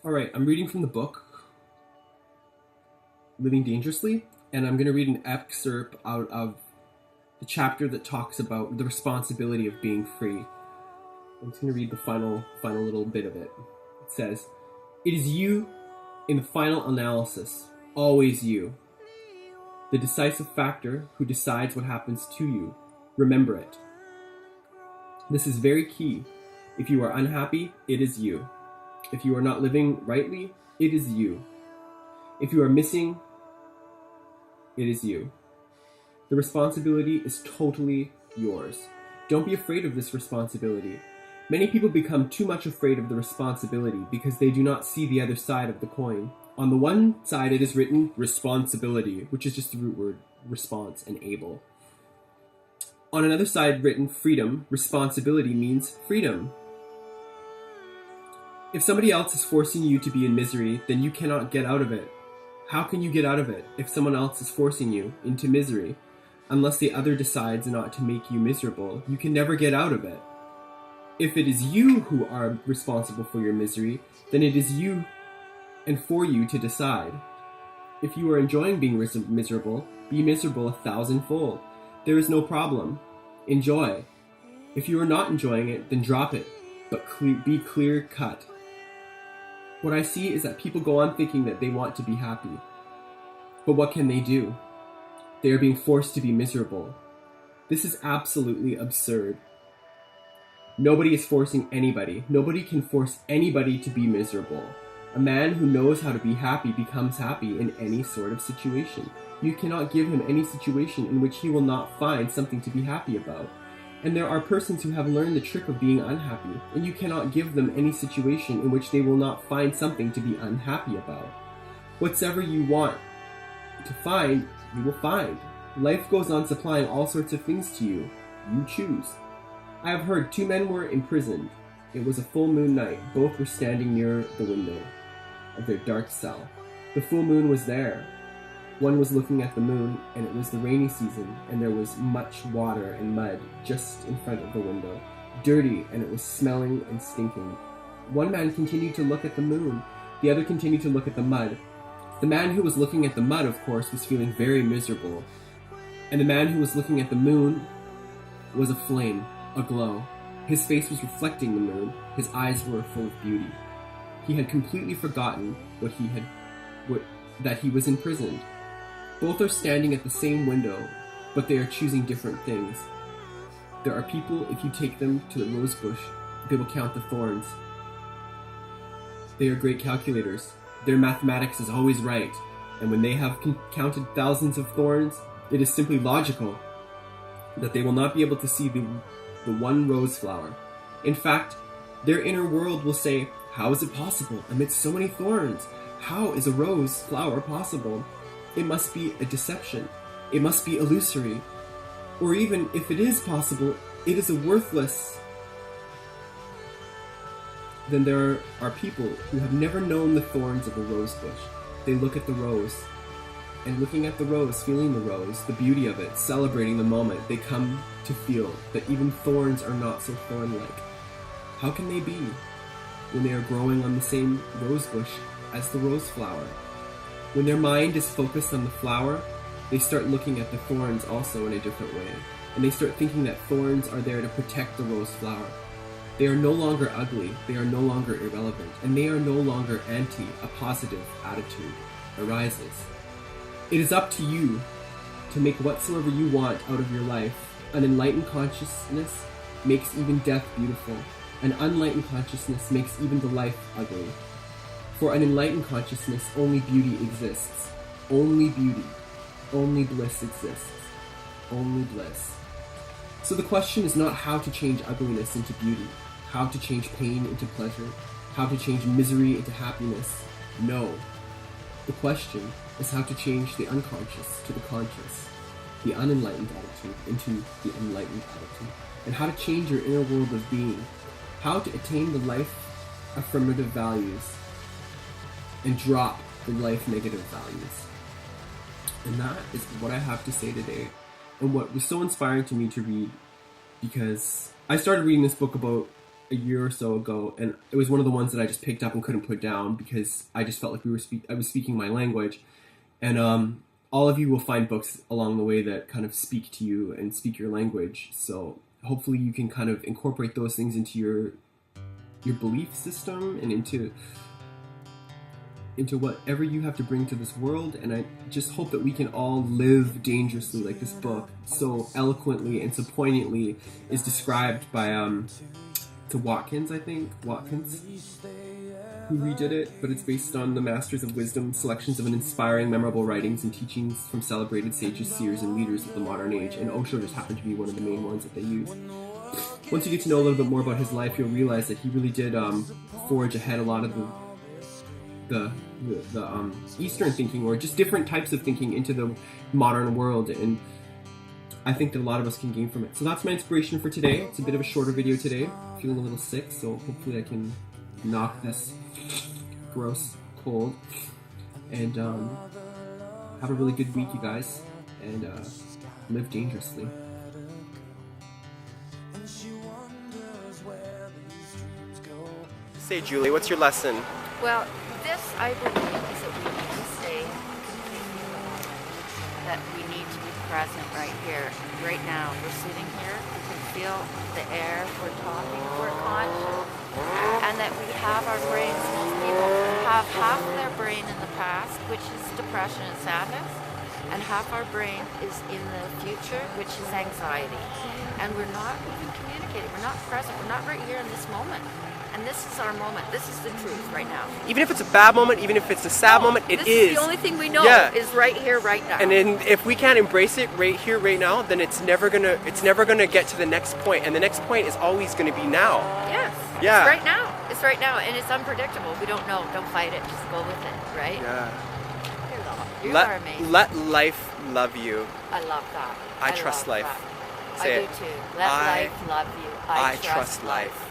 All right, I'm reading from the book Living Dangerously, and I'm going to read an excerpt out of the chapter that talks about the responsibility of being free. I'm just going to read the final little bit of it. It says, "It is you, in the final analysis, always you, the decisive factor who decides what happens to you. Remember it. This is very key. If you are unhappy, it is you. If you are not living rightly, it is you. If you are missing, it is you. The responsibility is totally yours. Don't be afraid of this responsibility. Many people become too much afraid of the responsibility because they do not see the other side of the coin. On the one side, it is written responsibility, which is just the root word response and able. On another side, written freedom. Responsibility means freedom. If somebody else is forcing you to be in misery, then you cannot get out of it. How can you get out of it if someone else is forcing you into misery? Unless the other decides not to make you miserable, you can never get out of it. If it is you who are responsible for your misery, then it is you and for you to decide. If you are enjoying being miserable, be miserable 1,000-fold. There is no problem. Enjoy. If you are not enjoying it, then drop it, but be clear-cut. What I see is that people go on thinking that they want to be happy. But what can they do? They are being forced to be miserable. This is absolutely absurd. Nobody is forcing anybody. Nobody can force anybody to be miserable. A man who knows how to be happy becomes happy in any sort of situation. You cannot give him any situation in which he will not find something to be happy about. And there are persons who have learned the trick of being unhappy, and you cannot give them any situation in which they will not find something to be unhappy about. Whatever you want to find, you will find. Life goes on supplying all sorts of things to you. You choose. I have heard 2 men were imprisoned. It was a full moon night. Both were standing near the window of their dark cell. The full moon was there. One was looking at the moon, and it was the rainy season, and there was much water and mud just in front of the window, dirty, and it was smelling and stinking. One man continued to look at the moon. The other continued to look at the mud. The man who was looking at the mud, of course, was feeling very miserable. And the man who was looking at the moon was aflame, aglow. His face was reflecting the moon. His eyes were full of beauty. He had completely forgotten that he was imprisoned. Both are standing at the same window, but they are choosing different things. There are people, if you take them to the rose bush, they will count the thorns. They are great calculators. Their mathematics is always right, and when they have counted thousands of thorns, it is simply logical that they will not be able to see the one rose flower. In fact, their inner world will say, how is it possible amidst so many thorns? How is a rose flower possible? It must be a deception. It must be illusory. Or even if it is possible, it is a worthless. Then there are people who have never known the thorns of a rose bush. They look at the rose, and looking at the rose, feeling the rose, the beauty of it, celebrating the moment, they come to feel that even thorns are not so thorn-like. How can they be when they are growing on the same rose bush as the rose flower? When their mind is focused on the flower, they start looking at the thorns also in a different way, and they start thinking that thorns are there to protect the rose flower. They are no longer ugly, they are no longer irrelevant, and they are no longer anti. A positive attitude arises. It is up to you to make whatsoever you want out of your life. An enlightened consciousness makes even death beautiful. An unenlightened consciousness makes even the life ugly. For an enlightened consciousness, only beauty exists. Only beauty. Only bliss exists. Only bliss. So the question is not how to change ugliness into beauty, how to change pain into pleasure, how to change misery into happiness. No. The question is how to change the unconscious to the conscious, the unenlightened attitude into the enlightened attitude, and how to change your inner world of being, how to attain the life affirmative values and drop the life negative values. And that is what I have to say today, and what was so inspiring to me to read, because I started reading this book about a year or so ago, and it was one of the ones that I just picked up and couldn't put down because I just felt like I was speaking my language. And all of you will find books along the way that kind of speak to you and speak your language. So hopefully you can kind of incorporate those things into your belief system and into whatever you have to bring to this world. And I just hope that we can all live dangerously, like this book so eloquently and so poignantly is described by to Watkins, I think, who redid it, but it's based on the Masters of Wisdom, selections of an inspiring, memorable writings and teachings from celebrated sages, seers, and leaders of the modern age, and Osho just happened to be one of the main ones that they use. Once you get to know a little bit more about his life, you'll realize that he really did forge ahead a lot of the Eastern thinking, or just different types of thinking, into the modern world, and I think that a lot of us can gain from it. So that's my inspiration for today. It's a bit of a shorter video today. I'm feeling a little sick, so hopefully I can knock this gross cold and have a really good week, you guys, and live dangerously. Say, Julie, what's your lesson? Well, this, I believe, is that we need to stay, that we need to be present right here, right now. We're sitting here, we can feel the air, we're talking, we're conscious, and that we have our brains. Most people have half of their brain in the past, which is depression and sadness, and half our brain is in the future, which is anxiety. And we're not even communicating, we're not present, we're not right here in this moment. And this is our moment. This is the truth right now. Even if it's a bad moment, even if it's a sad moment, it is. This is the only thing we know is right here, right now. And then if we can't embrace it right here, right now, then it's never gonna get to the next point. And the next point is always gonna be now. Yes. Yeah. It's right now. It's right now, and it's unpredictable. We don't know. Don't fight it. Just go with it. Right? Yeah. You are amazing. Let life love you. I love that. I trust life. I do too. Let life love you. I trust life.